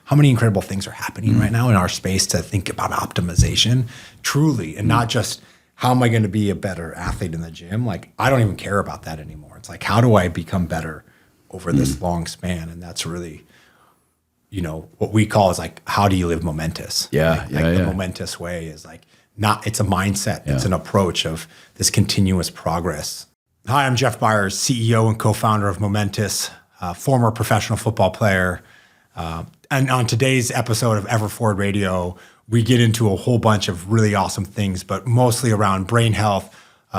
how many incredible things are happening right now in our space to think about optimization truly, and not just how am I going to be a better athlete in the gym? Like, I don't even care about that anymore. It's like, how do I become better over this long span? And that's really, you know, what we call is like, how do you live momentous? Like the momentous way is like, it's a mindset. It's an approach of this continuous progress. Hi, I'm Jeff Byers, CEO and co-founder of Momentous, former professional football player. And on today's episode of Everforward Radio, we get into a whole bunch of really awesome things, but mostly around brain health,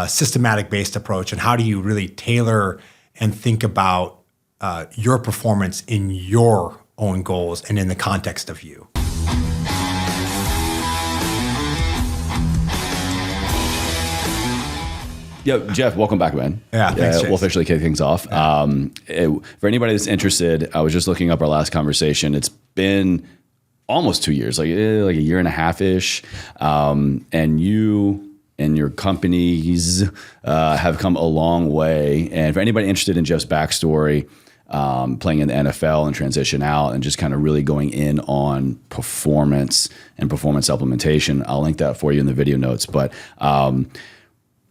systematic-based approach, and how do you really tailor and think about your performance in your own goals and in the context of you. Yo, Jeff, welcome back, man. Yeah, thanks, we'll officially kick things off. Yeah. For anybody that's interested, I was just looking up our last conversation. It's been almost 2 years, like a year and a half-ish. And you and your companies have come a long way. And for anybody interested in Jeff's backstory, playing in the NFL and transition out and just kind of really going in on performance and performance supplementation, I'll link that for you in the video notes. But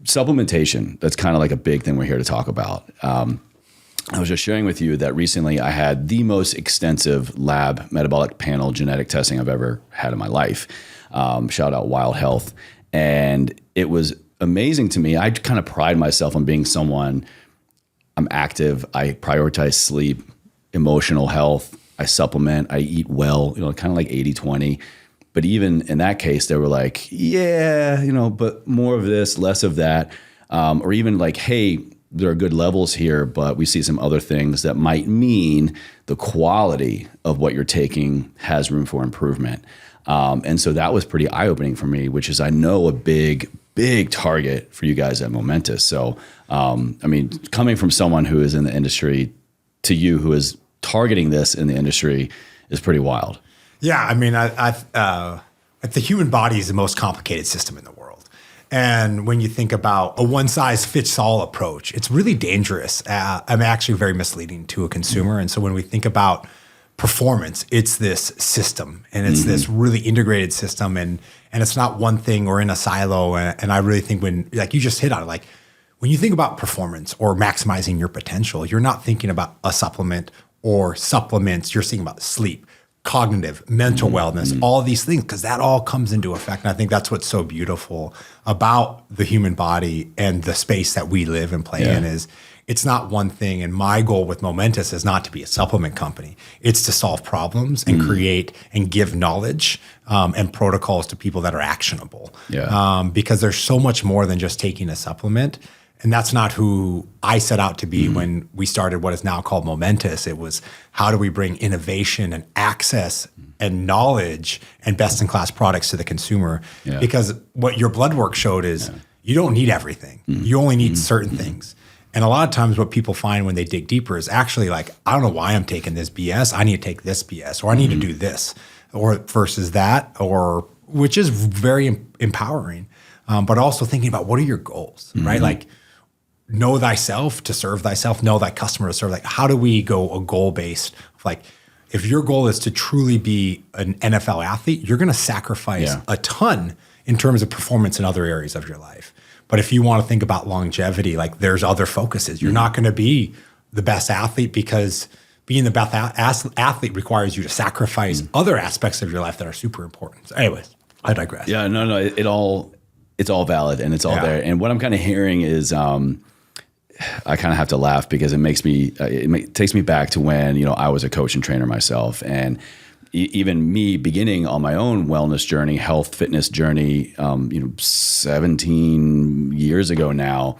supplementation, that's kind of like a big thing we're here to talk about. I was just sharing with you that recently I had the most extensive lab metabolic panel genetic testing I've ever had in my life. Shout out Wild Health. And it was amazing to me. I kind of pride myself on being someone, I'm active, I prioritize sleep, emotional health, I supplement, I eat well, kind of like 80-20. But even in that case, they were like, yeah, but more of this, less of that. Or even like, hey, there are good levels here, but we see some other things that might mean the quality of what you're taking has room for improvement. And so that was pretty eye-opening for me, which is, I know, a big target for you guys at Momentous. So, coming from someone who is in the industry to you who is targeting this in the industry is pretty wild. Yeah, the human body is the most complicated system in the world. And when you think about a one-size-fits-all approach, it's really dangerous. Actually very misleading to a consumer. And so when we think about performance, it's this system, and it's this really integrated system, and it's not one thing or in a silo. And I really think when, like you just hit on it, like when you think about performance or maximizing your potential, you're not thinking about a supplement or supplements. You're thinking about sleep, cognitive, mental wellness, all these things, because that all comes into effect. And I think that's what's so beautiful about the human body and the space that we live and play in is it's not one thing. And my goal with Momentous is not to be a supplement company. It's to solve problems and create and give knowledge and protocols to people that are actionable. Because there's so much more than just taking a supplement. And that's not who I set out to be when we started what is now called Momentous. It was, how do we bring innovation and access and knowledge and best-in-class products to the consumer? Because what your blood work showed is you don't need everything. You only need certain things. And a lot of times what people find when they dig deeper is actually like, I don't know why I'm taking this BS. I need to take this BS, or I need to do this, or versus that, or which is very empowering. But also thinking about, what are your goals, right? Like, know thyself to serve thyself, know thy customer to serve. Like, how do we go a goal-based, like, if your goal is to truly be an NFL athlete, you're going to sacrifice a ton in terms of performance in other areas of your life. But if you want to think about longevity, like, there's other focuses. You're not going to be the best athlete, because being the best athlete requires you to sacrifice other aspects of your life that are super important. So anyways, I digress. Yeah, no, it's all valid and it's all there. And what I'm kind of hearing is, I kind of have to laugh because it takes me back to when, I was a coach and trainer myself. And even me beginning on my own wellness journey, health, fitness journey, 17 years ago now.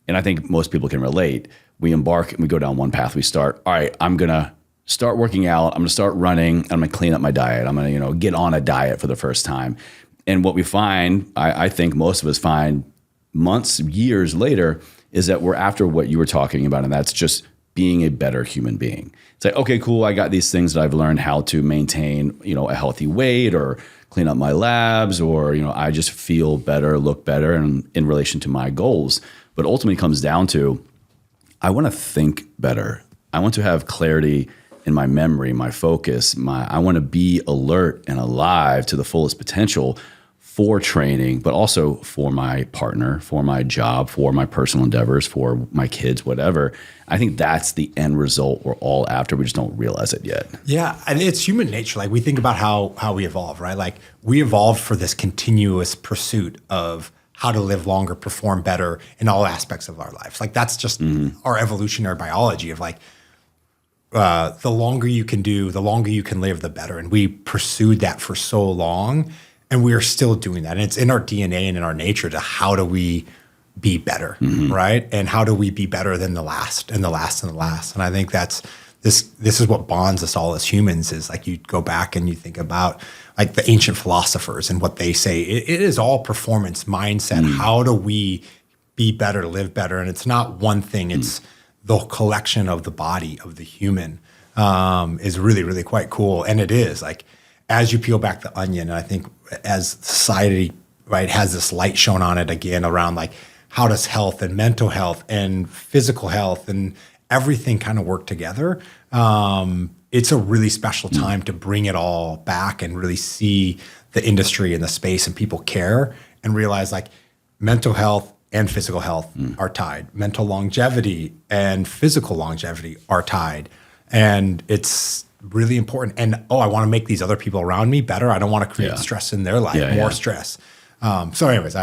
And I think most people can relate. We embark and we go down one path. We start, all right, I'm going to start working out. I'm going to start running. I'm going to clean up my diet. I'm going to, get on a diet for the first time. And what we find, I think most of us find months, years later, is that we're after what you were talking about, and that's just being a better human being. It's like, okay, cool, I got these things that I've learned how to maintain, a healthy weight or clean up my labs, or, I just feel better, look better in relation to my goals. But ultimately it comes down to, I want to think better. I want to have clarity in my memory, my focus, I want to be alert and alive to the fullest potential for training, but also for my partner, for my job, for my personal endeavors, for my kids, whatever. I think that's the end result we're all after. We just don't realize it yet. Yeah, and it's human nature. Like we think about how we evolve, right? Like we evolved for this continuous pursuit of how to live longer, perform better in all aspects of our lives. Like that's just our evolutionary biology of like the longer you can do, the longer you can live, the better. And we pursued that for so long, and we are still doing that. And it's in our DNA and in our nature to how do we be better, right? And how do we be better than the last and the last and the last? And I think that's this is what bonds us all as humans is like you go back and you think about like the ancient philosophers and what they say. It is all performance mindset. How do we be better, live better? And it's not one thing. It's the collection of the body of the human is really, really quite cool. And it is like, as you peel back the onion, and I think as society, right, has this light shown on it again around like, how does health and mental health and physical health and everything kind of work together? It's a really special time to bring it all back and really see the industry and the space and people care and realize like mental health and physical health are tied. Mental longevity and physical longevity are tied. And it's really important. And, I want to make these other people around me better. I don't want to create stress in their life, more stress. So anyways,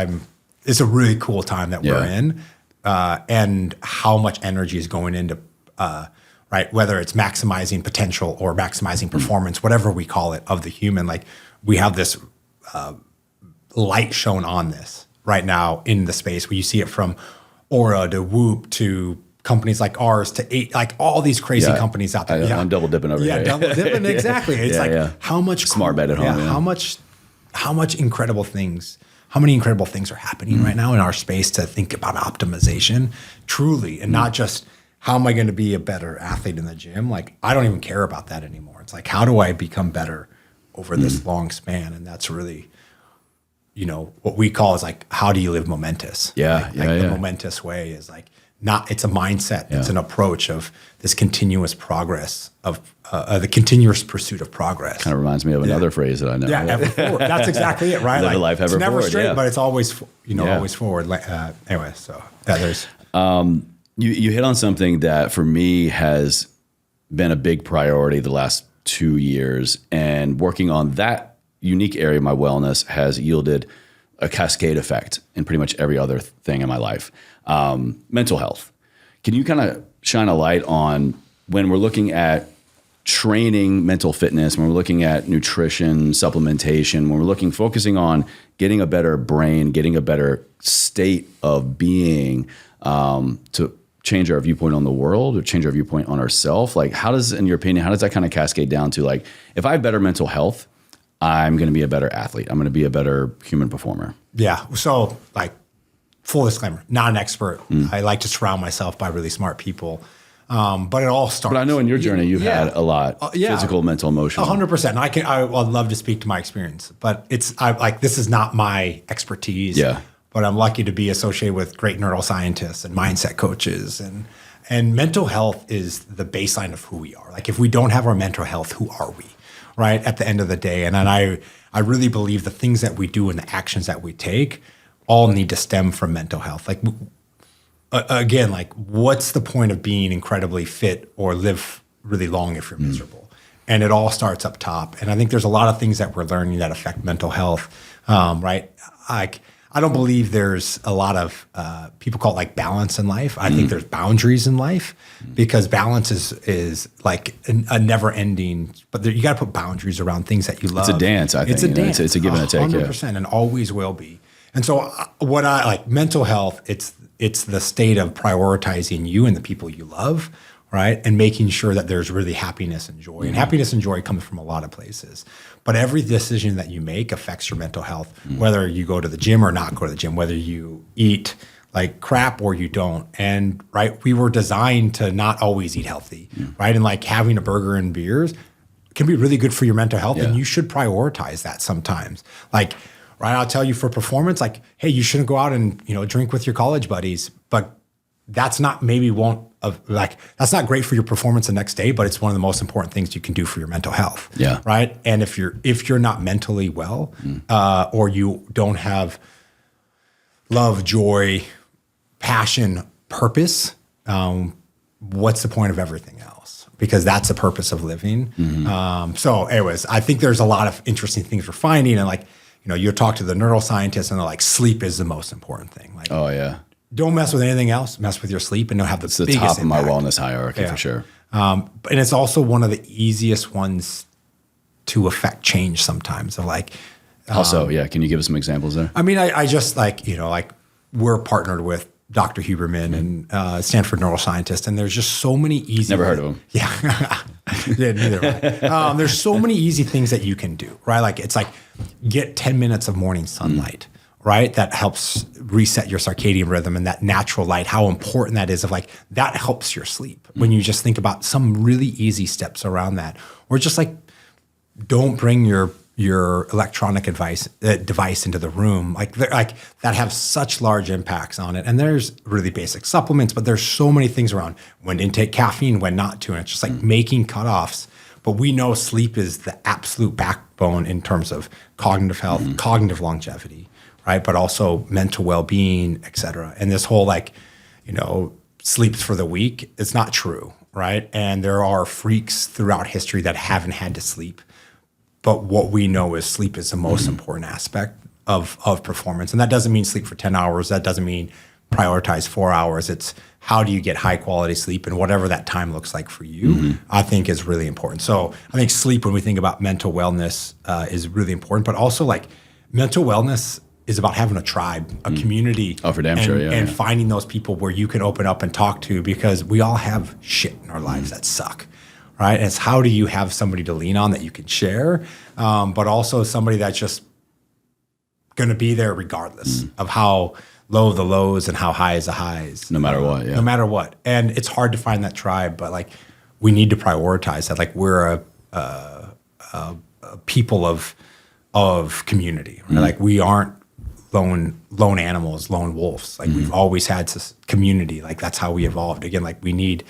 it's a really cool time that we're in, and how much energy is going into, right, whether it's maximizing potential or maximizing performance, whatever we call it, of the human. Like we have this light shown on this right now in the space where you see it from Aura to Whoop to companies like ours to like all these crazy companies out there. I'm double dipping over here. Yeah, double dipping, exactly. It's how much smart bet at home. How many incredible things are happening right now in our space to think about optimization truly, and not just how am I going to be a better athlete in the gym? Like I don't even care about that anymore. It's like, how do I become better over this long span? And that's really, what we call is like, how do you live momentous? The momentous way is like, it's a mindset. It's an approach of this continuous progress of the continuous pursuit of progress. Kind of reminds me of another phrase that I know. Yeah, ever forward. That's exactly it, right? Live a life ever it's never forward, straight, but it's always, always forward. Anyway, so there's. You hit on something that for me has been a big priority the last 2 years, and working on that unique area of my wellness has yielded a cascade effect in pretty much every other thing in my life. Mental health. Can you kind of shine a light on when we're looking at training mental fitness, when we're looking at nutrition, supplementation, when we're focusing on getting a better brain, getting a better state of being, to change our viewpoint on the world or change our viewpoint on ourselves? Like in your opinion, how does that kind of cascade down to like, if I have better mental health, I'm going to be a better athlete. I'm going to be a better human performer. Yeah. So like, full disclaimer, not an expert. I like to surround myself by really smart people. But it all starts. But I know in your journey, you've had a lot, physical, mental, emotional. 100%. And I'd love to speak to my experience, but this is not my expertise. Yeah. But I'm lucky to be associated with great neuroscientists and mindset coaches, and mental health is the baseline of who we are. Like if we don't have our mental health, who are we? Right? At the end of the day. And I really believe the things that we do and the actions that we take all need to stem from mental health. Like again, like what's the point of being incredibly fit or live really long if you're miserable? And it all starts up top. And I think there's a lot of things that we're learning that affect mental health, right? I don't believe there's a lot of people call it like balance in life. I think there's boundaries in life because balance is like a never ending, but you got to put boundaries around things that you love. It's a dance, I think. It's a dance. It's a give and a take. 100%, and always will be. And so what I like mental health, it's the state of prioritizing you and the people you love, right? And making sure that there's really happiness and joy. And happiness and joy comes from a lot of places. But every decision that you make affects your mental health, whether you go to the gym or not go to the gym, whether you eat like crap or you don't. And right, we were designed to not always eat healthy, right? And like having a burger and beers can be really good for your mental health, and you should prioritize that sometimes. Like, right, I'll tell you for performance, like, hey, you shouldn't go out and drink with your college buddies, but that's not that's not great for your performance the next day, but it's one of the most important things you can do for your mental health. Yeah. Right. And if you're not mentally well, or you don't have love, joy, passion, purpose, what's the point of everything else? Because that's the purpose of living. So anyways, I think there's a lot of interesting things we're finding. And like, you talk to the neuroscientists and they're like, sleep is the most important thing. Like, Oh yeah. don't mess with anything else. Mess with your sleep, and it'll have It's the the biggest top of my impact. wellness hierarchy for sure. And it's also one of the easiest ones to affect change sometimes. Of like, Also, can you give us some examples there? I mean, I just like, we're partnered with Dr. Huberman and Stanford neuroscientist, and there's just so many easy. Never heard of him. Yeah, yeah, neither have I. There's so many easy things that you can do, right? Like it's like get 10 minutes of morning sunlight, right? That helps reset your circadian rhythm, and that natural light, how important that is. Of like that helps your sleep when you just think about some really easy steps around that, or just like don't bring your electronic device into the room, like that have such large impacts on it. And there's really basic supplements, but there's so many things around when to intake caffeine, when not to, and it's just like making cutoffs. But we know sleep is the absolute backbone in terms of cognitive health, cognitive longevity, right? But also mental well-being, et cetera. And this whole sleeps for the weak, it's not true, right? And there are freaks throughout history that haven't had to sleep. But what we know is sleep is the most important aspect of performance. And that doesn't mean sleep for 10 hours. That doesn't mean prioritize 4 hours. It's how do you get high quality sleep, and whatever that time looks like for you, I think is really important. So I think sleep, when we think about mental wellness, is really important. But also like mental wellness is about having a tribe, a community. Oh, for damn sure, yeah. And finding those people where you can open up and talk to, because we all have shit in our lives that suck. Right. And it's how do you have somebody to lean on that you can share, but also somebody that's just going to be there regardless of how low the lows and how high is the highs. No matter what. Yeah. No matter what. And it's hard to find that tribe, but like we need to prioritize that. Like we're a people of community. Right? Like we aren't lone animals, lone wolves. Like we've always had this community. Like that's how we evolved. Again, like we need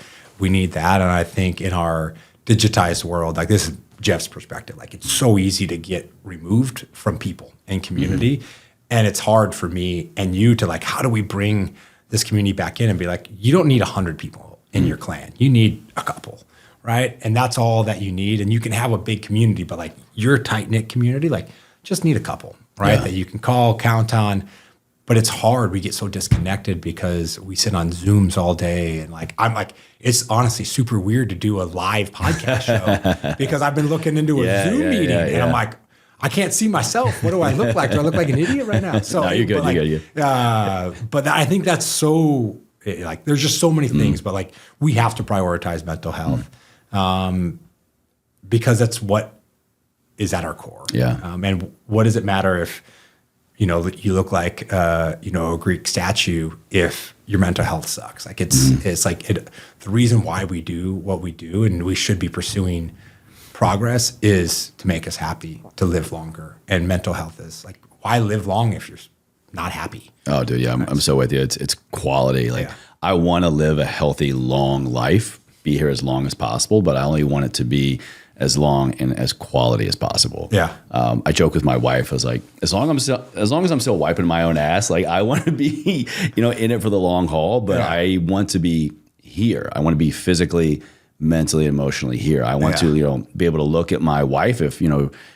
that. And I think in our digitized world, like this is Jeff's perspective, like it's so easy to get removed from people and community. And it's hard for me and you to like, how do we bring this community back in and be like, you don't need 100 people in your clan. You need a couple, right? And that's all that you need. And you can have a big community, but like your tight-knit community, like just need a couple, right? That you can call, count on. But it's hard. We get so disconnected because we sit on Zooms all day. And like, I'm like, it's honestly super weird to do a live podcast show because I've been looking into a Zoom meeting and I'm like, I can't see myself. What do I look like? Do I look like an idiot right now? So No, you're good. But, you're good. But I think that's so, like, there's just so many things, but like, we have to prioritize mental health because that's what is at our core. Yeah. And what does it matter if, you look like, a Greek statue if your mental health sucks? Like it's like the reason why we do what we do and we should be pursuing progress is to make us happy, to live longer. And mental health is like, why live long if you're not happy? Oh, dude, yeah, I'm so with you. It's quality. Like I want to live a healthy, long life, be here as long as possible, but I only want it to be as long and as quality as possible. Yeah. I joke with my wife. I was like, as long as I'm still wiping my own ass, like I want to be, in it for the long haul, but I want to be here. I want to be physically, mentally, emotionally here. I want to, be able to look at my wife if,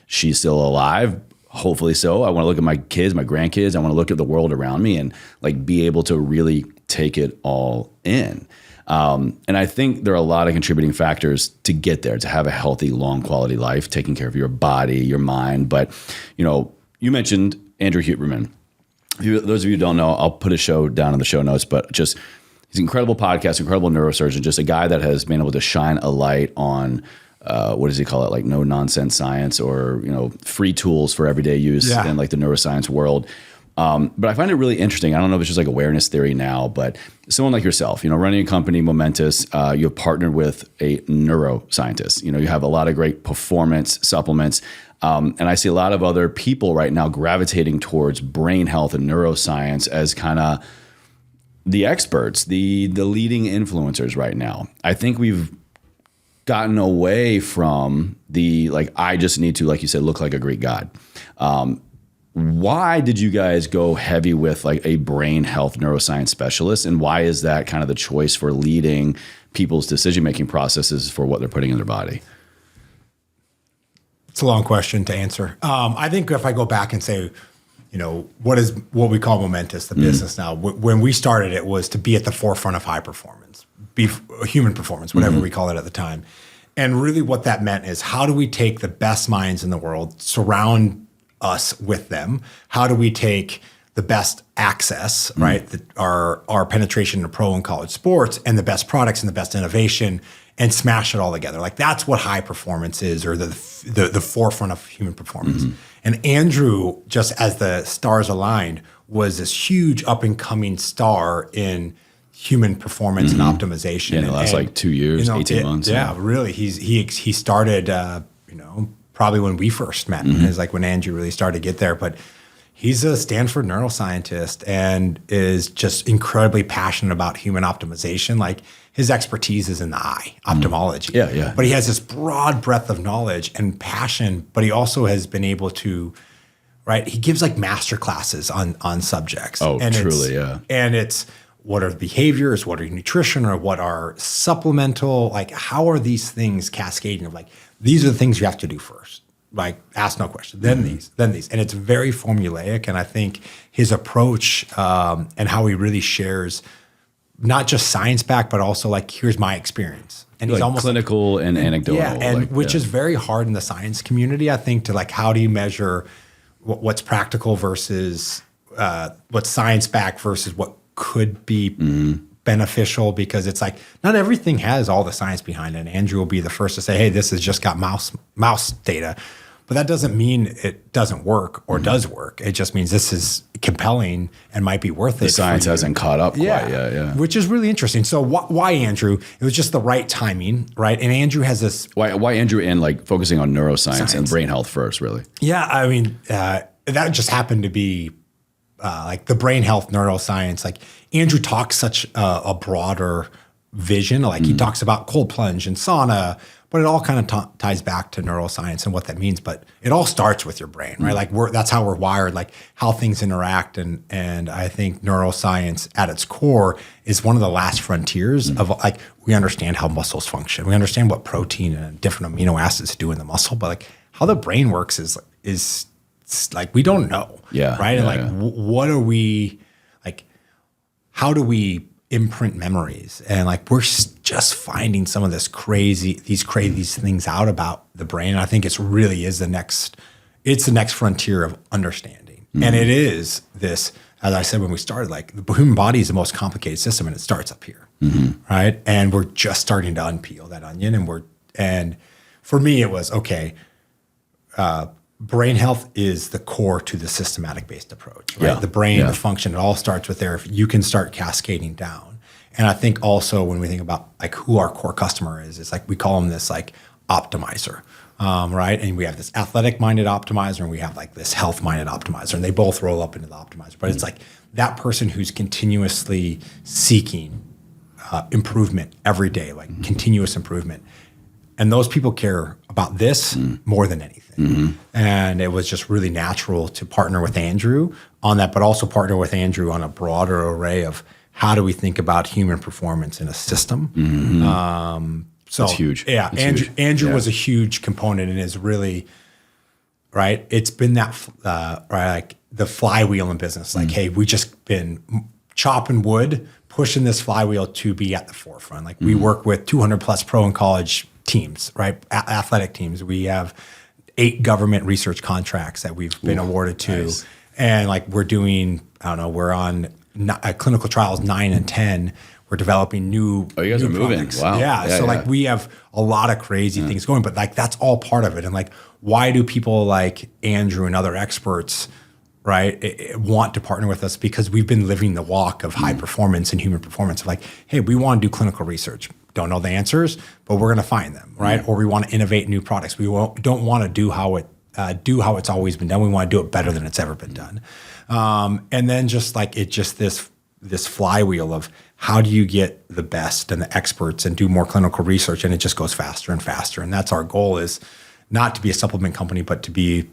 she's still alive. Hopefully so. I want to look at my kids, my grandkids. I want to look at the world around me and like be able to really take it all in. And I think there are a lot of contributing factors to get there, to have a healthy, long quality life, taking care of your body, your mind. But, you mentioned Andrew Huberman. Those of you who don't know, I'll put a show down in the show notes, but just he's an incredible podcast, incredible neurosurgeon, just a guy that has been able to shine a light on, what does he call it? Like no nonsense science or, free tools for everyday use in like the neuroscience world. But I find it really interesting. I don't know if it's just like awareness theory now, but someone like yourself, running a company, Momentous, you've partnered with a neuroscientist. You have a lot of great performance supplements. And I see a lot of other people right now gravitating towards brain health and neuroscience as kind of the experts, the leading influencers right now. I think we've gotten away from the, like, I just need to, like you said, look like a Greek god. Why did you guys go heavy with like a brain health neuroscience specialist? And why is that kind of the choice for leading people's decision-making processes for what they're putting in their body? It's a long question to answer. I think if I go back and say, what we call Momentous, the business now, when we started, it was to be at the forefront of high performance, human performance, whatever we call it at the time. And really what that meant is, how do we take the best minds in the world, surround us with them? How do we take the best access, right? Our penetration into pro and college sports, and the best products and the best innovation, and smash it all together. Like, that's what high performance is, or the forefront of human performance. And Andrew, just as the stars aligned, was this huge up and coming star in human performance and optimization. Yeah, in the last like 2 years, 18 months. Yeah, really. He started, probably when we first met. It was like when Andrew really started to get there. But he's a Stanford neuroscientist and is just incredibly passionate about human optimization. Like, his expertise is in the eye, ophthalmology. Yeah. But he has this broad breadth of knowledge and passion, but he also has been able to, right? He gives like master classes on subjects. Oh, and truly, yeah. And it's, what are the behaviors, what are nutrition, or what are supplemental, like, how are these things cascading of, like, these are the things you have to do first. Like, ask no question, then these. And it's very formulaic. And I think his approach and how he really shares not just science back, but also like, here's my experience. And he's like almost clinical like, and anecdotal. Yeah, and which is very hard in the science community, I think, to like, how do you measure what's practical versus what's science back versus what could be beneficial, because it's like, not everything has all the science behind it. And Andrew will be the first to say, hey, this has just got mouse data. But that doesn't mean it doesn't work or does work. It just means this is compelling and might be worth it. The science hasn't caught up quite yet. Yeah. Which is really interesting. So why Andrew? It was just the right timing, right? And Andrew has this. Why Andrew in like focusing on neuroscience and brain health first, really? Yeah, I mean, that just happened to be like the brain health neuroscience. Like, Andrew talks such a broader vision. Like, he talks about cold plunge and sauna, but it all kind of ties back to neuroscience and what that means. But it all starts with your brain, right? Like, that's how we're wired, like how things interact. And I think neuroscience at its core is one of the last frontiers of, like, we understand how muscles function. We understand what protein and different amino acids do in the muscle, but like how the brain works is like, we don't know. Yeah. Right. And like, what are we, like, how do we imprint memories? And like, we're just finding some of these crazy things out about the brain. And I think it's the next frontier of understanding. And it is this, as I said when we started, like, the human body is the most complicated system, and it starts up here. Right. And we're just starting to unpeel that onion. And for me, it was, okay, brain health is the core to the systematic based approach, right? Yeah. The brain, the function, it all starts with there. If you can start cascading down. And I think also when we think about like who our core customer is, it's like, we call them this like optimizer, right? And we have this athletic minded optimizer, and we have like this health minded optimizer, and they both roll up into the optimizer. But it's like that person who's continuously seeking improvement every day, like continuous improvement. And those people care about this more than anything. And it was just really natural to partner with Andrew on that, but also partner with Andrew on a broader array of how do we think about human performance in a system. So that's huge. Yeah, Andrew was a huge component, and is really, right? It's been that, right, like the flywheel in business. Like, hey, we just been chopping wood, pushing this flywheel to be at the forefront. Like, we work with 200 plus pro and college teams, right? Athletic teams. We have 8 government research contracts that we've been awarded to. Nice. And like, we're doing, I don't know, we're on clinical trials 9 and 10. We're developing new you guys new are moving. products. Wow. Yeah. So like, we have a lot of crazy things going, but like, that's all part of it. And like, why do people like Andrew and other experts, right, want to partner with us? Because we've been living the walk of high performance and human performance. Of like, hey, we want to do clinical research. Don't know the answers, but we're going to find them, right? Or we want to innovate new products. We don't want to do how it's always been done. We want to do it better than it's ever been done. And then just like, this this flywheel of how do you get the best and the experts and do more clinical research, and it just goes faster and faster. And that's our goal, is not to be a supplement company, but to be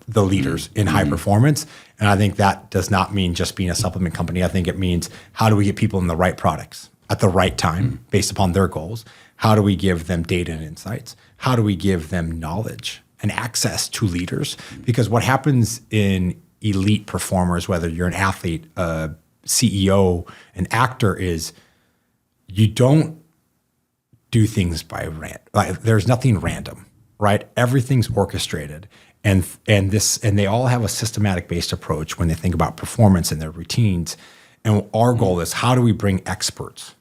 the leaders in high performance. And I think that does not mean just being a supplement company. I think it means, how do we get people in the right products at the right time based upon their goals? How do we give them data and insights? How do we give them knowledge and access to leaders? Because what happens in elite performers, whether you're an athlete, a CEO, an actor, is you don't do things by like there's nothing random, right? Everything's orchestrated. And they all have a systematic based approach when they think about performance and their routines. And our goal is, how do we bring experts,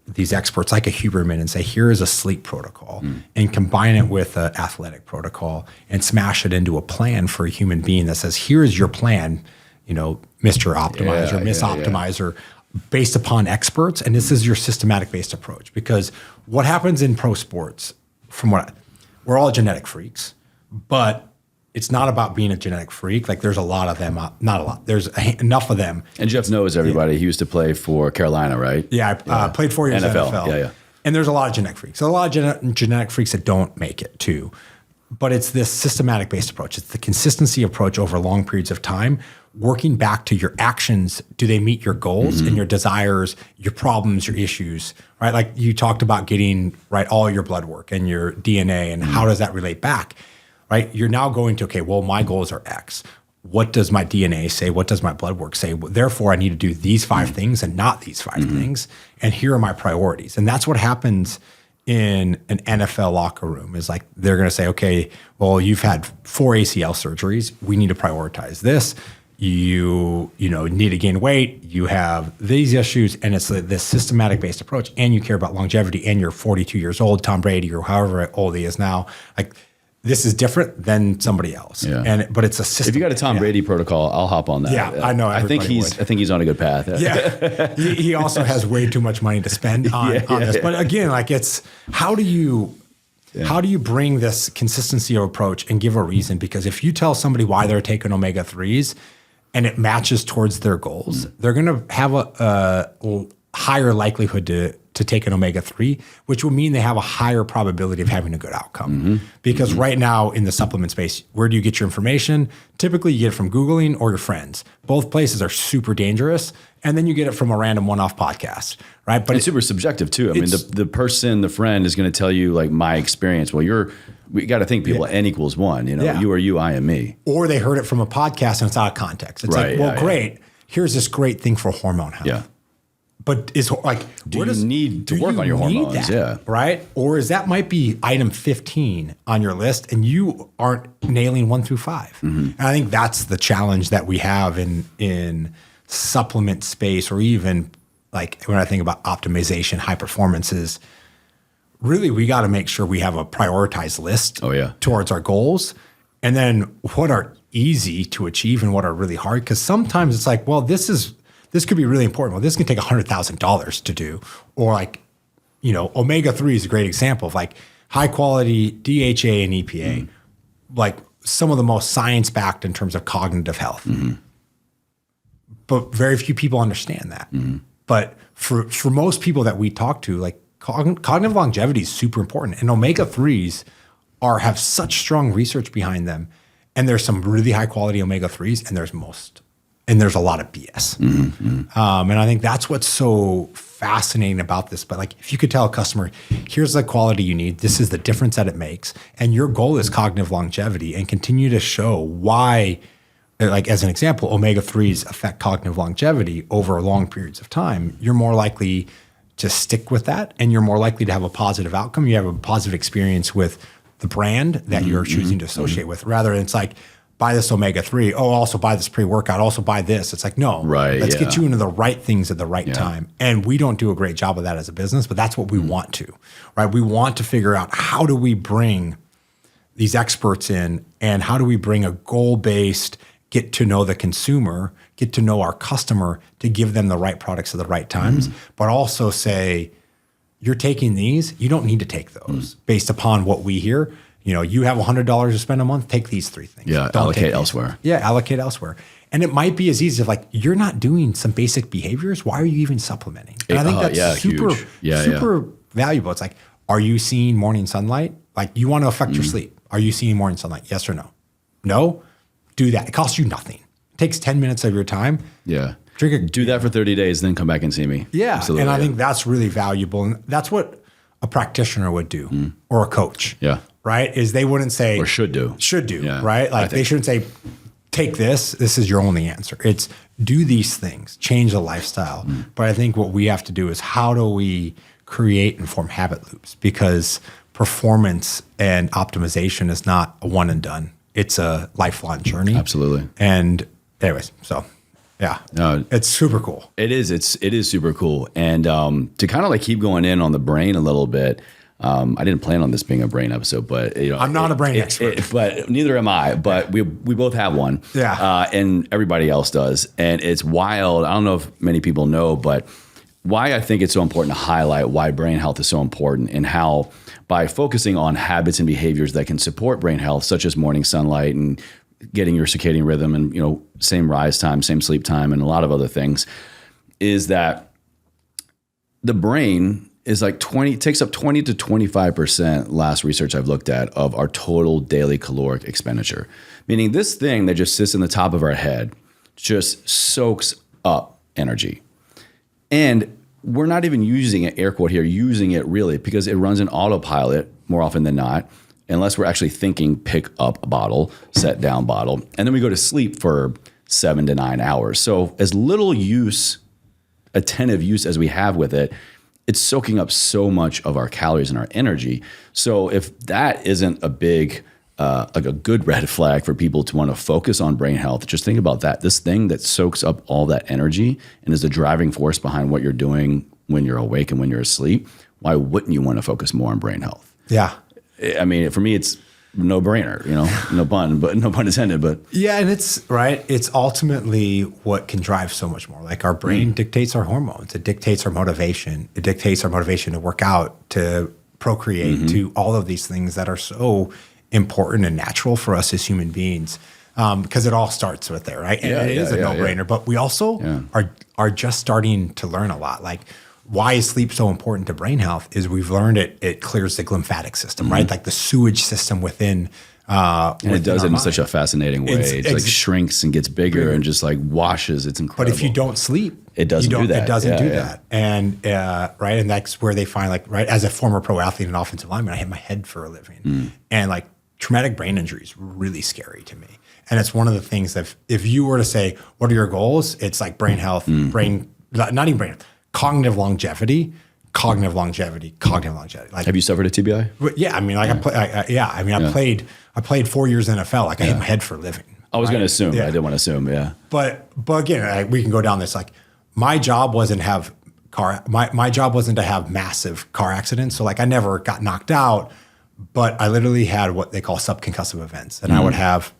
these experts like a Huberman, and say, here is a sleep protocol, and combine it with an athletic protocol and smash it into a plan for a human being that says, here is your plan, Mr. Optimizer, Miss Optimizer, based upon experts. And this is your systematic based approach. Because what happens in pro sports, we're all genetic freaks, but it's not about being a genetic freak. Like, there's a lot of them, not a lot. There's enough of them. And Jeff knows everybody. Yeah. He used to play for Carolina, right? Yeah, I played 4 years in NFL. Yeah. And there's a lot of genetic freaks. So a lot of genetic freaks that don't make it too. But it's this systematic based approach. It's the consistency approach over long periods of time, working back to your actions. Do they meet your goals and your desires, your problems, your issues, right? Like you talked about getting all your blood work and your DNA, and how does that relate back? Right? You're now going to, okay, well, my goals are X. What does my DNA say? What does my blood work say? Therefore, I need to do these 5 things and not these 5 things. And here are my priorities. And that's what happens in an NFL locker room, is like, they're going to say, okay, well, you've had 4 ACL surgeries. We need to prioritize this. You need to gain weight. You have these issues. And it's this systematic based approach. And you care about longevity, and you're 42 years old, Tom Brady, or however old he is now. Like, this is different than somebody else. Yeah. But it's a system. If you got a Tom Brady protocol, I'll hop on that. Yeah, I know. I think he's on a good path. Yeah. He also has way too much money to spend on this. But again, like, it's how do you bring this consistency of approach and give a reason? Because if you tell somebody why they're taking omega-3s and it matches towards their goals, they're going to have a higher likelihood to take an omega-3, which will mean they have a higher probability of having a good outcome. Because right now in the supplement space, where do you get your information? Typically you get it from Googling or your friends. Both places are super dangerous. And then you get it from a random one-off podcast, right? But it's super subjective too. I mean, the friend is going to tell you, like, my experience. Well, we got to think, people, N equals 1, you are you, I am me. Or they heard it from a podcast and it's out of context. It's great. Here's this great thing for hormone health. Yeah. But is like, do you need to work on your hormones? That, right? Or is that might be item 15 on your list, and you aren't nailing 1 through 5. And I think that's the challenge that we have in supplement space, or even like when I think about optimization, high performance, is really we got to make sure we have a prioritized list towards our goals, and then what are easy to achieve and what are really hard. Because sometimes it's like, well, this could be really important. Well, this can take $100,000 to do. Or like, omega-3 is a great example of like high quality DHA and EPA, like some of the most science-backed in terms of cognitive health. But very few people understand that. But for most people that we talk to, like cognitive longevity is super important. And omega-3s have such strong research behind them. And there's some really high quality omega-3s, and there's a lot of BS. And I think that's what's so fascinating about this. But like, if you could tell a customer, here's the quality you need, this is the difference that it makes, and your goal is cognitive longevity, and continue to show why, like as an example, omega-3s affect cognitive longevity over long periods of time, you're more likely to stick with that, and you're more likely to have a positive outcome. You have a positive experience with the brand that you're choosing to associate with, rather than it's like, buy this omega-3. Oh, also buy this pre-workout. Also buy this. It's like, no, let's get you into the right things at the right time. And we don't do a great job of that as a business, but that's what we want to, right? We want to figure out, how do we bring these experts in, and how do we bring a goal-based, get to know the consumer, get to know our customer, to give them the right products at the right times, but also say, you're taking these, you don't need to take those based upon what we hear. You have $100 to spend a month, take these 3 things. Yeah, allocate elsewhere. Yeah, allocate elsewhere. And it might be as easy as like, you're not doing some basic behaviors. Why are you even supplementing? And I think that's super, super valuable. It's like, are you seeing morning sunlight? Like you want to affect your sleep. Are you seeing morning sunlight? Yes or no? No? Do that. It costs you nothing. It takes 10 minutes of your time. Yeah. Do that for 30 days, then come back and see me. Yeah. Absolutely, and I think that's really valuable. And that's what a practitioner would do or a coach. Yeah. Right? Is they wouldn't say. Or should do. Yeah. Right? Like they shouldn't say, take this. This is your only answer. It's do these things, change the lifestyle. But I think what we have to do is how do we create and form habit loops? Because performance and optimization is not a one and done. It's a lifelong journey. Absolutely. And anyways, so yeah, no, it's super cool. It is. It is super cool. And to kind of like keep going in on the brain a little bit, I didn't plan on this being a brain episode, but I'm not a brain expert, but neither am I. But we both have one, and everybody else does. And it's wild. I don't know if many people know, but why I think it's so important to highlight why brain health is so important, and how by focusing on habits and behaviors that can support brain health, such as morning sunlight and getting your circadian rhythm and, same rise time, same sleep time, and a lot of other things, is that the brain is like takes up 20 to 25%, last research I've looked at, of our total daily caloric expenditure. Meaning this thing that just sits in the top of our head just soaks up energy. And we're not even using it, air quote here, using it really, because it runs in autopilot more often than not, unless we're actually thinking, pick up a bottle, set down bottle, and then we go to sleep for 7 to 9 hours. So as little attentive use as we have with it, it's soaking up so much of our calories and our energy. So if that isn't a big, like a good red flag for people to want to focus on brain health, just think about that. This thing that soaks up all that energy and is the driving force behind what you're doing when you're awake and when you're asleep, why wouldn't you want to focus more on brain health? Yeah. I mean, for me, it's no brainer, no pun intended, but. Yeah. And it's ultimately what can drive so much more. Like our brain dictates our hormones. It dictates our motivation. It dictates our motivation to work out, to procreate, to all of these things that are so important and natural for us as human beings. Because it all starts with there, right? And it is a no-brainer, but we also are just starting to learn a lot. Like, why is sleep so important to brain health is we've learned it clears the glymphatic system, right? Like the sewage system within and it does it in such a fascinating way. It like shrinks and gets bigger and just like washes. It's incredible. But if you don't sleep, it doesn't do that. It doesn't do that. And right, and that's where they find like, right, as a former pro athlete and offensive lineman, I hit my head for a living. And like traumatic brain injury is really scary to me. And it's one of the things that if you were to say, what are your goals? It's like brain health, not even brain health, cognitive longevity. Like, have you suffered a TBI? Yeah, I mean, like I played 4 years in NFL. Like I hit my head for a living. I was going to assume. I didn't want to assume. Yeah. But again, we can go down this. Like my job wasn't my job wasn't to have massive car accidents. So like I never got knocked out, but I literally had what they call subconcussive events, and I would have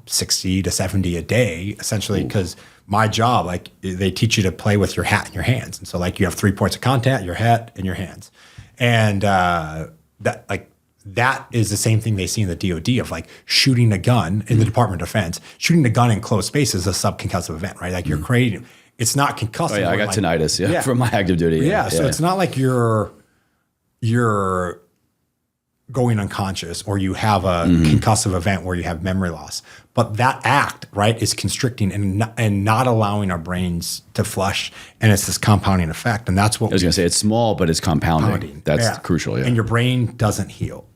60 to 70 a day, essentially, because my job, like they teach you to play with your hat and your hands. And so like you have 3 points of contact, your hat and your hands. And that is the same thing they see in the DOD of like shooting a gun in the Department of Defense. Shooting a gun in closed space is a subconcussive event, right? Like you're creating, it's not concussive. Oh yeah, I got tinnitus from my active duty. So it's not like you're going unconscious or you have a concussive event where you have memory loss. But that act, right, is constricting and not allowing our brains to flush. And it's this compounding effect. And that's what I was going to say. It's small, but it's compounding. That's crucial. Yeah. And your brain doesn't heal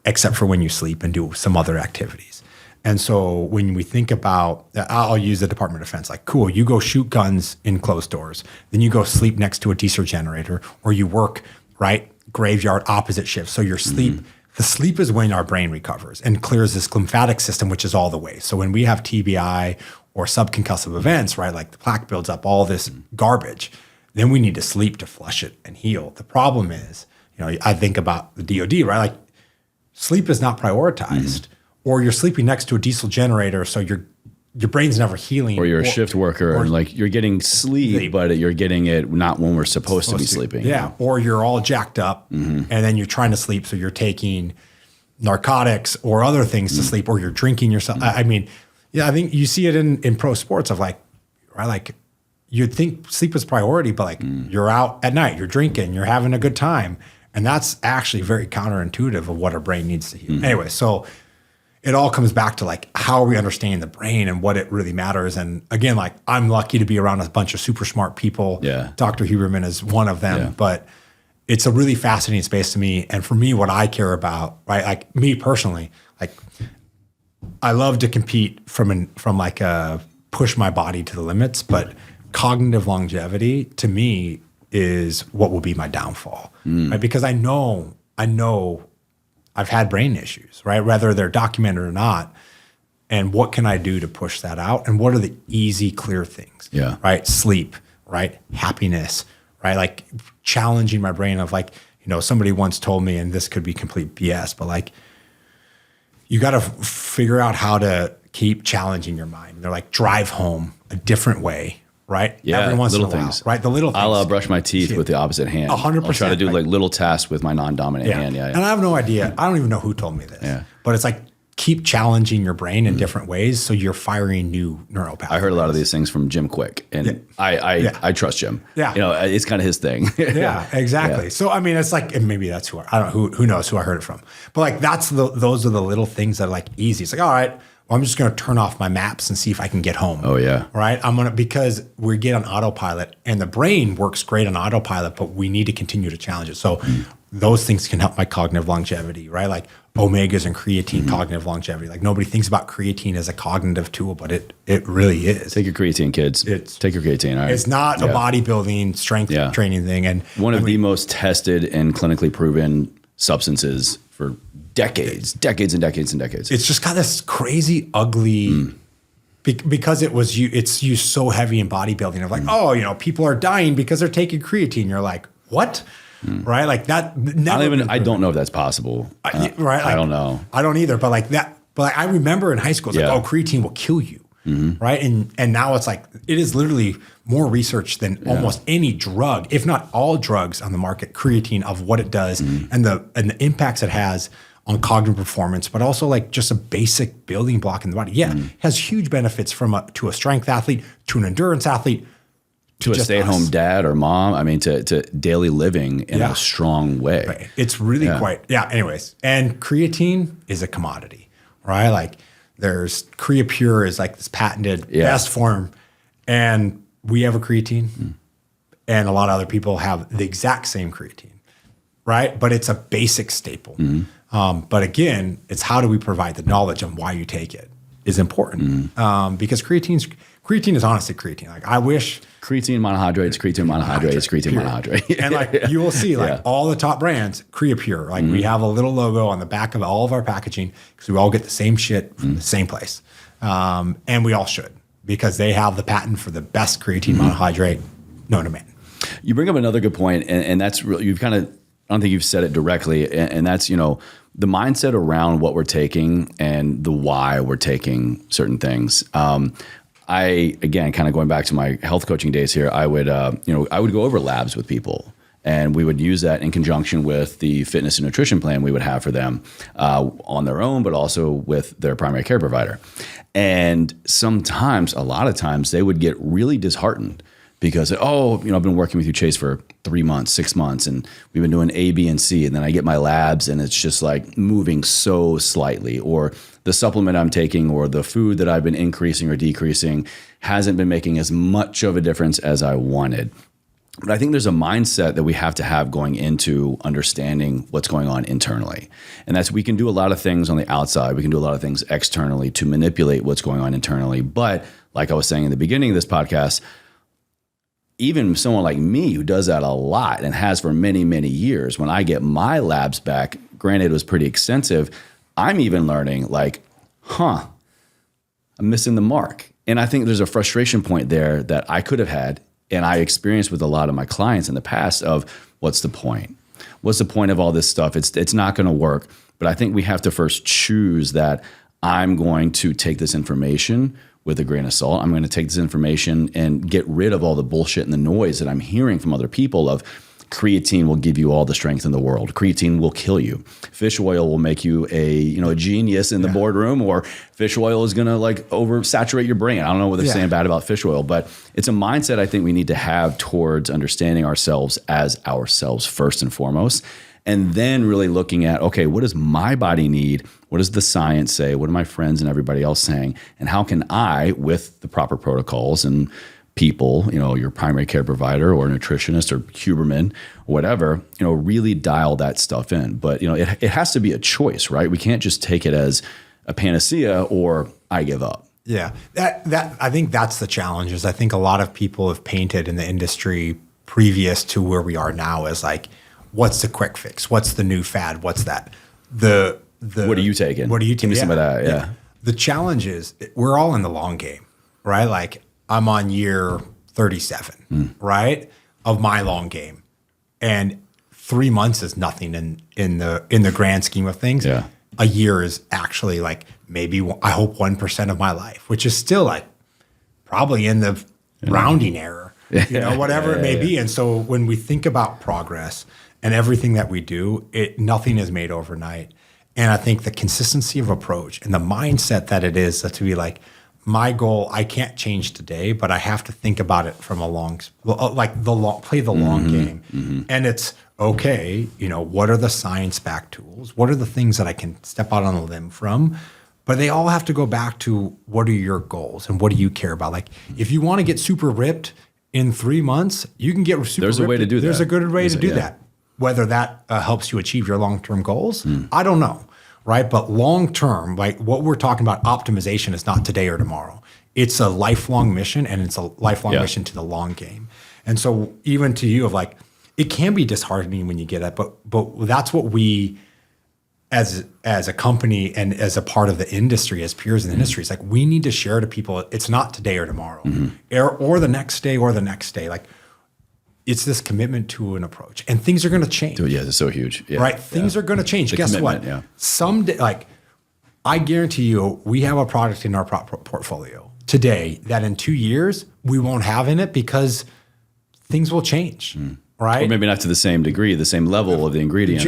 except for when you sleep and do some other activities. And so when we think about, I'll use the Department of Defense, like, cool, you go shoot guns in closed doors, then you go sleep next to a diesel generator, or you work, right, graveyard opposite shift. So your sleep, the sleep is when our brain recovers and clears this glymphatic system, which is all the way. So when we have TBI or subconcussive events, right, like the plaque builds up all this garbage, then we need to sleep to flush it and heal. The problem is, I think about the DOD, right? Like sleep is not prioritized, or you're sleeping next to a diesel generator, so your brain's never healing. Or you're a shift worker, and like you're getting sleep, but you're getting it not when we're supposed to be sleeping. Yeah, or you're all jacked up, and then you're trying to sleep, so you're taking narcotics or other things to sleep, or you're drinking yourself. I mean, Yeah, I think you see it in pro sports of like, right? Like you'd think sleep is priority, but like you're out at night, you're drinking, you're having a good time. And that's actually very counterintuitive of what our brain needs to heal. Anyway, so it all comes back to like, how are we understanding the brain and what it really matters? And again, like I'm lucky to be around a bunch of super smart people. Yeah. Dr. Huberman is one of them, but it's a really fascinating space to me. And for me, what I care about, right? Like me personally, like I love to compete from like push my body to the limits, but cognitive longevity to me is what will be my downfall, right? Because I know I've had brain issues, right? Whether they're documented or not. And what can I do to push that out? And what are the easy, clear things? Yeah. Right? Sleep, right? Happiness, right? Like challenging my brain of like, somebody once told me, and this could be complete BS, but like, you got to figure out how to keep challenging your mind. They're like, drive home a different way, right? Yeah, every once little in a while, things. right? The little things. I'll brush my teeth with the opposite hand. 100%. I'll try to do like little tasks with my non-dominant hand. Yeah. And I have no idea. I don't even know who told me this. Yeah. But it's like, keep challenging your brain in different ways so you're firing new neural pathways. I heard a lot of these things from Jim Quick, and I trust Jim. Yeah. It's kind of his thing. Yeah, exactly. Yeah. So I mean, it's like, and maybe that's I don't know who knows who I heard it from, but like those are the little things that are like easy. It's like, all right, well, I'm just going to turn off my maps and see if I can get home. Oh yeah. Right. Because we get on autopilot, and the brain works great on autopilot, but we need to continue to challenge it. So those things can help my cognitive longevity, right? Like omegas and creatine, cognitive longevity. Like nobody thinks about creatine as a cognitive tool, but it really is. Take your creatine, kids. Take your creatine. All right. It's not a bodybuilding strength training thing. And one of the most tested and clinically proven substances for decades and decades and decades. It's just got this crazy, ugly, because it's used so heavy in bodybuilding of like, people are dying because they're taking creatine. You're like, what? Right? Like that. I don't know if that's possible. Right? Like, I don't know. I don't either. But like that. But like I remember in high school, it's like, creatine will kill you. Right? And now it's like it is literally more research than almost any drug, if not all drugs on the market. Creatine of what it does and the impacts it has on cognitive performance, but also like just a basic building block in the body. Yeah, it has huge benefits to a strength athlete, to an endurance athlete. To a stay-at-home dad or mom, I mean, to daily living in a strong way. Right. It's really anyways. And creatine is a commodity, right? Like there's CreaPure is like this patented best form. And we have a creatine and a lot of other people have the exact same creatine, right? But it's a basic staple. But again, it's how do we provide the knowledge on why you take it is important. Because creatine is honestly creatine. Like I wish... Creatine monohydrate, creatine monohydrate. And like you will see like all the top brands, CreaPure, like we have a little logo on the back of all of our packaging because we all get the same shit from the same place. And we all should because they have the patent for the best creatine monohydrate known to man. You bring up another good point, and that's really, you've kind of, I don't think you've said it directly, and that's, the mindset around what we're taking and the why we're taking certain things. Again, kind of going back to my health coaching days here, I would go over labs with people, and we would use that in conjunction with the fitness and nutrition plan we would have for them on their own, but also with their primary care provider. And a lot of times, they would get really disheartened because, I've been working with you, Chase, for 3 months, 6 months, and we've been doing A, B, and C, and then I get my labs, and it's just like moving so slightly, or the supplement I'm taking or the food that I've been increasing or decreasing hasn't been making as much of a difference as I wanted. But I think there's a mindset that we have to have going into understanding what's going on internally. And that's, we can do a lot of things on the outside. We can do a lot of things externally to manipulate what's going on internally. But like I was saying in the beginning of this podcast, even someone like me who does that a lot and has for many, many years, when I get my labs back, granted it was pretty extensive, I'm even learning like, I'm missing the mark. And I think there's a frustration point there that I could have had, and I experienced with a lot of my clients in the past of what's the point? What's the point of all this stuff? It's not going to work. But I think we have to first choose that I'm going to take this information with a grain of salt. I'm going to take this information and get rid of all the bullshit and the noise that I'm hearing from other people of, Creatine will give you all the strength in the world. Creatine will kill you. Fish oil will make you a genius in the boardroom, or fish oil is going to like oversaturate your brain. I don't know what they're saying bad about fish oil, but it's a mindset I think we need to have towards understanding ourselves as ourselves first and foremost. And then really looking at, okay, what does my body need? What does the science say? What are my friends and everybody else saying? And how can I, with the proper protocols and people, your primary care provider or nutritionist or Huberman or whatever, really dial that stuff in. But, it has to be a choice, right? We can't just take it as a panacea or I give up. Yeah, that I think that's the challenge. Is I think a lot of people have painted in the industry previous to where we are now as like, what's the quick fix? What's the new fad? What's that? What are you taking? What are you taking? Give me some of that. Yeah. The challenge is we're all in the long game, right? Like I'm on year 37, right, of my long game, and 3 months is nothing in the grand scheme of things. Yeah. A year is actually like maybe I hope 1% of my life, which is still like probably in the rounding error, whatever it may be. And so when we think about progress and everything that we do, nothing is made overnight. And I think the consistency of approach and the mindset that it is to be like, my goal, I can't change today, but I have to think about it from play the long game. Mm-hmm. And it's okay, what are the science-backed tools? What are the things that I can step out on a limb from? But they all have to go back to what are your goals and what do you care about? Like if you want to get super ripped in 3 months, you can get super ripped. There's a way to do that. There's a good way to do that. Whether that helps you achieve your long-term goals, I don't know, right? But long-term, like what we're talking about, optimization is not today or tomorrow. It's a lifelong mission, and it's a lifelong mission to the long game. And so even to you of like, it can be disheartening when you get that, but that's what we, as a company and as a part of the industry, as peers in the industry, it's like we need to share to people, it's not today or tomorrow, or the next day or the next day. Like, it's this commitment to an approach, and things are going to change. Yeah, it's so huge. Yeah, right? Things are going to change. Guess what? Yeah. Someday, like I guarantee you, we have a product in our portfolio today that in 2 years we won't have in it because things will change. Right? Or maybe not to the same degree, the same level of the ingredient.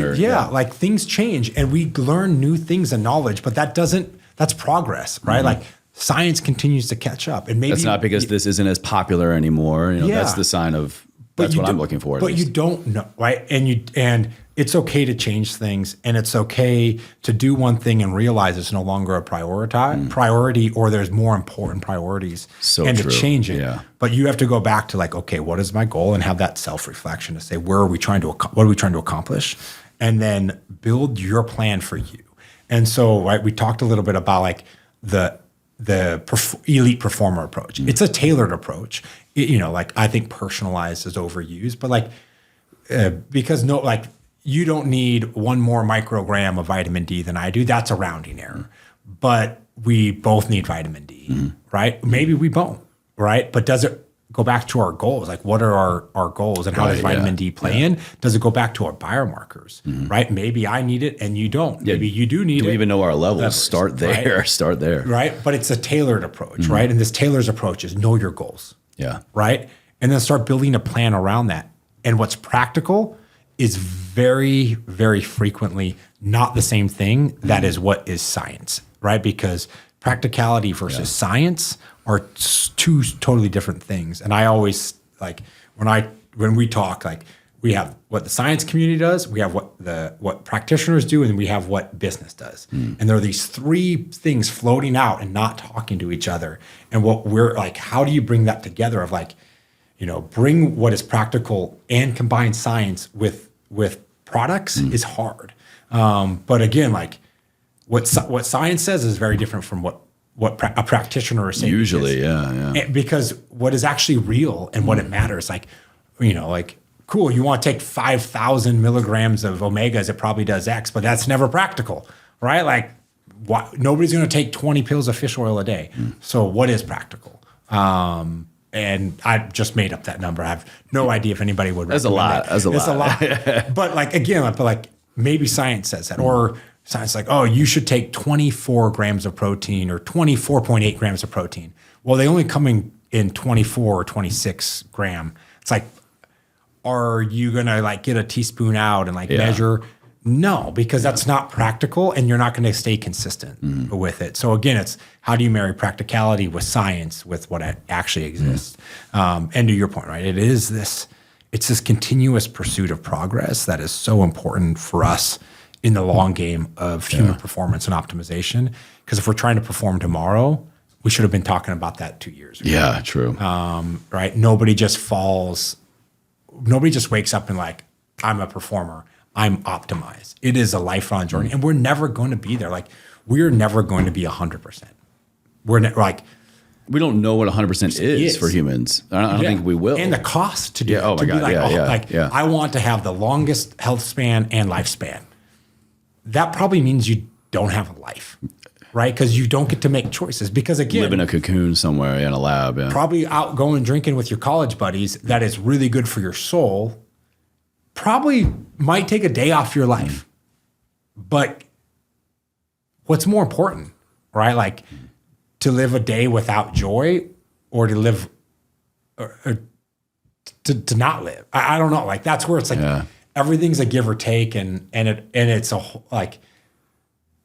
Like things change, and we learn new things and knowledge, but that's progress, right? Like science continues to catch up, and maybe that's not because this isn't as popular anymore. That's the sign of. That's what I'm looking for. But you don't know, right? And it's okay to change things, and it's okay to do one thing and realize it's no longer a priority, or there's more important priorities, to change it. Yeah. But you have to go back to like, okay, what is my goal, and have that self-reflection to say, what are we trying to accomplish, and then build your plan for you. And so, right, we talked a little bit about like the elite performer approach. It's a tailored approach. Like I think personalized is overused, but like because you don't need one more microgram of vitamin D than I do. That's a rounding error. But we both need vitamin D, right? Maybe we won't, right? But does it go back to our goals? Like what are our goals, and how does vitamin D play in? Does it go back to our biomarkers, right? Maybe I need it and you don't. Maybe you do need it. Do we even know our levels? Start there. Right? Start there. Right? But it's a tailored approach, right? And this tailored approach is know your goals. Yeah. Right? And then start building a plan around that. And what's practical is very, very frequently not the same thing that is what is science, right? Because practicality versus science are two totally different things. And I always like when we talk, like we have what the science community does, we have what practitioners do, and we have what business does. And there are these three things floating out and not talking to each other. And what we're like, how do you bring that together of like, bring what is practical and combine science with products is hard. But again, like what science says is very different from what a practitioner is saying. Usually, because what is actually real and what it matters, like, cool, you want to take 5,000 milligrams of omegas, it probably does X, but that's never practical, right? Like, nobody's going to take 20 pills of fish oil a day. So what is practical? And I just made up that number. I have no idea if anybody would. That's a lot. That's a lot. But like, again, maybe science says that, or science like, oh, you should take 24 grams of protein or 24.8 grams of protein. Well, they only come in 24 or 26 gram. It's like, are you going to like get a teaspoon out and like measure? No, because that's not practical and you're not going to stay consistent with it. So again, it's how do you marry practicality with science, with what actually exists? And to your point, right? It's this continuous pursuit of progress that is so important for us in the long game of human performance and optimization. Because if we're trying to perform tomorrow, we should have been talking about that 2 years ago. Yeah, true. Right? Nobody just wakes up and like, I'm a performer. I'm optimized. It is a lifelong journey, and we're never going to be there. Like, we're never going to be 100%. We don't know what 100% is for humans. I don't think we will. And the cost to do it. Oh my God. I want to have the longest health span and lifespan. That probably means you don't have a life, right? Because you don't get to make choices. Because again, live in a cocoon somewhere in a lab. Yeah. Probably out going drinking with your college buddies. That is really good for your soul. Probably might take a day off your life. But what's more important, right? Like to live a day without joy or to live or to not live. I don't know. Like that's where it's like everything's a give or take and it's a like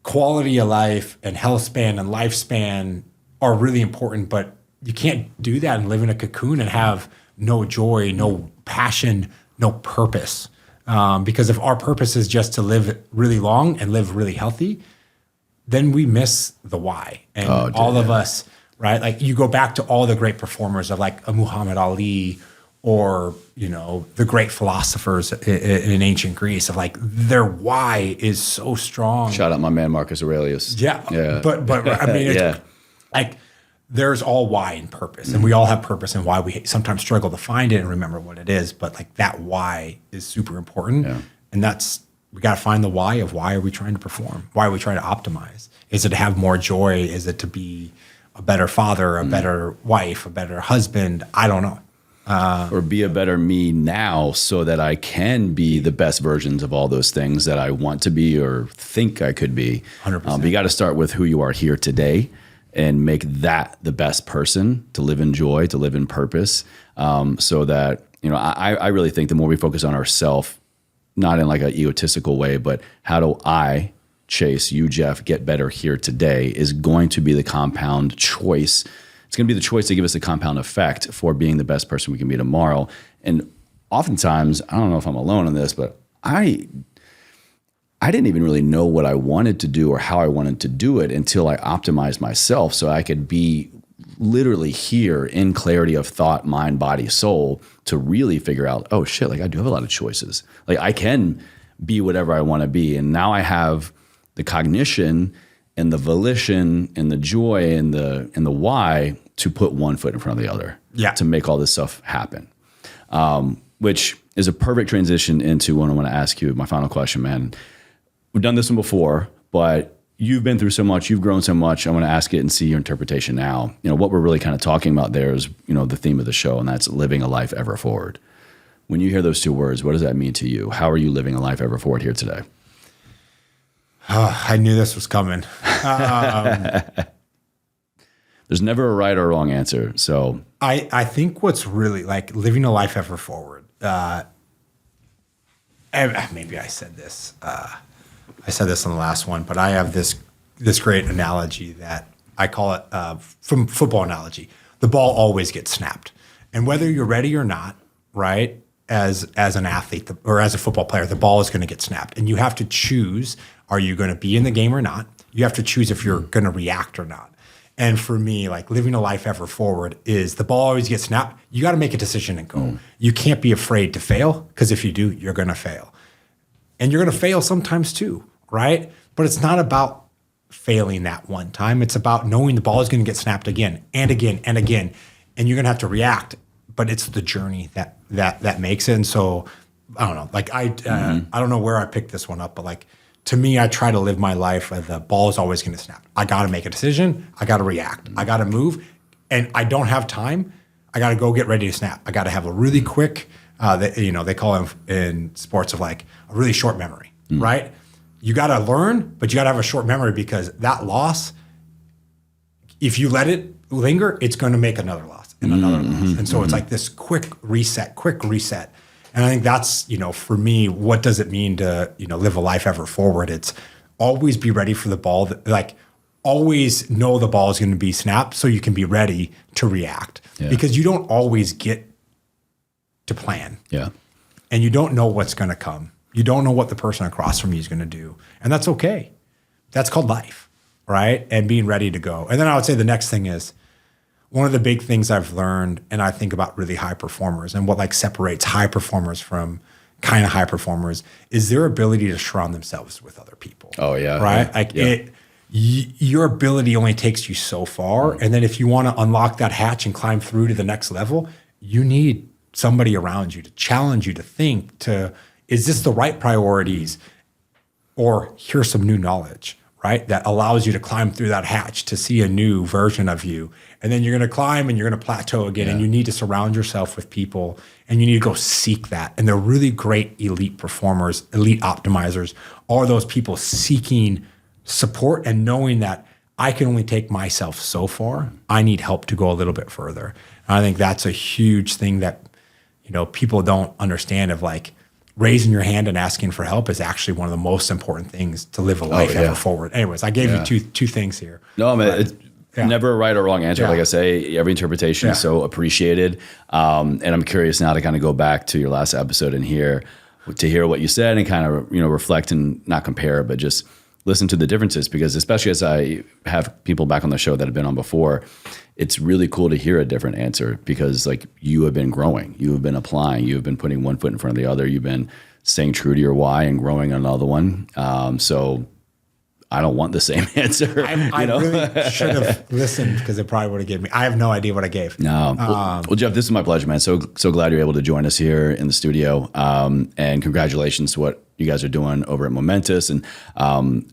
quality of life and health span and lifespan are really important, but you can't do that and live in a cocoon and have no joy, no passion, no purpose. Because if our purpose is just to live really long and live really healthy, then we miss the why. And all of us, right? Like you go back to all the great performers of like a Muhammad Ali or, you know, the great philosophers in ancient Greece of like their why is so strong. Shout out my man, Marcus Aurelius. Yeah. But I mean, like there's all why and purpose, and we all have purpose and why. We sometimes struggle to find it and remember what it is, but like that why is super important. And we got to find the why of why are we trying to perform? Why are we trying to optimize? Is it to have more joy? Is it to be a better father, a better wife, a better husband? I don't know. Or be a better me now so that I can be the best versions of all those things that I want to be or think I could be. 100%. But you got to start with who you are here today and make that the best person to live in joy, to live in purpose. So that, you know, I really think the more we focus on ourselves, not in like an egotistical way, but how do I, Chase, you, Jeff, get better here today is going to be the compound choice. It's going to be the choice to give us the compound effect for being the best person we can be tomorrow. And oftentimes, I don't know if I'm alone in this, but I didn't even really know what I wanted to do or how I wanted to do it until I optimized myself so I could be literally here in clarity of thought, mind, body, soul to really figure out, oh shit, like I do have a lot of choices. Like I can be whatever I want to be. And now I have the cognition and the volition and the joy and the why to put one foot in front of the other to make all this stuff happen. Which is a perfect transition into what I want to ask you, my final question, man. We've done this one before, but you've been through so much, you've grown so much. I want to ask it and see your interpretation now. You know, what we're really kind of talking about there is, you know, the theme of the show, and that's living a life ever forward. When you hear those two words, what does that mean to you? How are you living a life ever forward here today? I knew this was coming. There's never a right or wrong answer. So I think what's really like living a life ever forward. Maybe I said this. I said this on the last one, but I have this great analogy that I call it from football analogy. The ball always gets snapped, and whether you're ready or not, right? As an athlete or as a football player, the ball is going to get snapped, and you have to choose: are you going to be in the game or not? You have to choose if you're going to react or not. And for me, like living a life ever forward is the ball always gets snapped. You got to make a decision and go. You can't be afraid to fail, because if you do, you're going to fail. And you're going to fail sometimes too, right? But it's not about failing that one time. It's about knowing the ball is going to get snapped again and again and again. And you're going to have to react. But it's the journey that makes it. And so, I don't know. Like I don't know where I picked this one up, but like to me, I try to live my life where the ball is always going to snap. I got to make a decision. I got to react. I got to move. And I don't have time. I got to go get ready to snap. I got to have a really quick, they call it in sports of like a really short memory, right? You got to learn, but you got to have a short memory, because that loss, if you let it linger, it's going to make another loss and another loss. And so it's like this quick reset. And I think that's, for me, what does it mean to, live a life ever forward? It's always be ready for the ball, always know the ball is going to be snapped so you can be ready to react, because you don't always get to plan. Yeah. And you don't know what's going to come. You don't know what the person across from you is going to do. And that's okay. That's called life, right? And being ready to go. And then I would say the next thing is, one of the big things I've learned, and I think about really high performers and what separates high performers from kind of high performers, is their ability to surround themselves with other people. Oh yeah. Right? Your ability only takes you so far. And then if you want to unlock that hatch and climb through to the next level, you need somebody around you to challenge you to think is this the right priorities, or here's some new knowledge, right? That allows you to climb through that hatch to see a new version of you. And then you're going to climb and you're going to plateau again. And you need to surround yourself with people, and you need to go seek that. And they're really great elite performers, elite optimizers, are those people seeking support and knowing that I can only take myself so far. I need help to go a little bit further. And I think that's a huge thing that, people don't understand, of raising your hand and asking for help is actually one of the most important things to live a life ever forward. Anyways, I gave you two things here. No, man, it's never a right or wrong answer. Like I say, every interpretation is so appreciated. And I'm curious now to kind of go back to your last episode and to hear what you said and kind of, reflect and not compare, but just listen to the differences, because especially as I have people back on the show that have been on before, it's really cool to hear a different answer, because you have been growing, you have been applying, you have been putting one foot in front of the other, you've been staying true to your why and growing another one. So I don't want the same answer. I really should have listened, because it probably would have given me. I have no idea what I gave. No. Well, Jeff, this is my pleasure, man. So glad you're able to join us here in the studio. And congratulations to what you guys are doing over at Momentous. And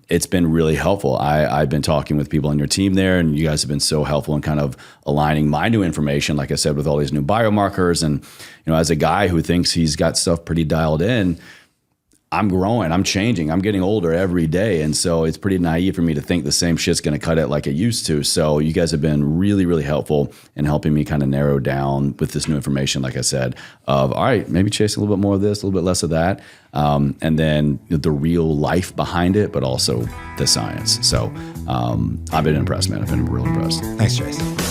it's been really helpful. I've been talking with people on your team there, and you guys have been so helpful in kind of aligning my new information, like I said, with all these new biomarkers. And, as a guy who thinks he's got stuff pretty dialed in, I'm growing, I'm changing, I'm getting older every day. And so it's pretty naive for me to think the same shit's going to cut it like it used to. So you guys have been really, really helpful in helping me kind of narrow down with this new information, like I said, of, all right, maybe chase a little bit more of this, a little bit less of that. And then the real life behind it, but also the science. So I've been impressed, man. I've been real impressed. Thanks, Jason.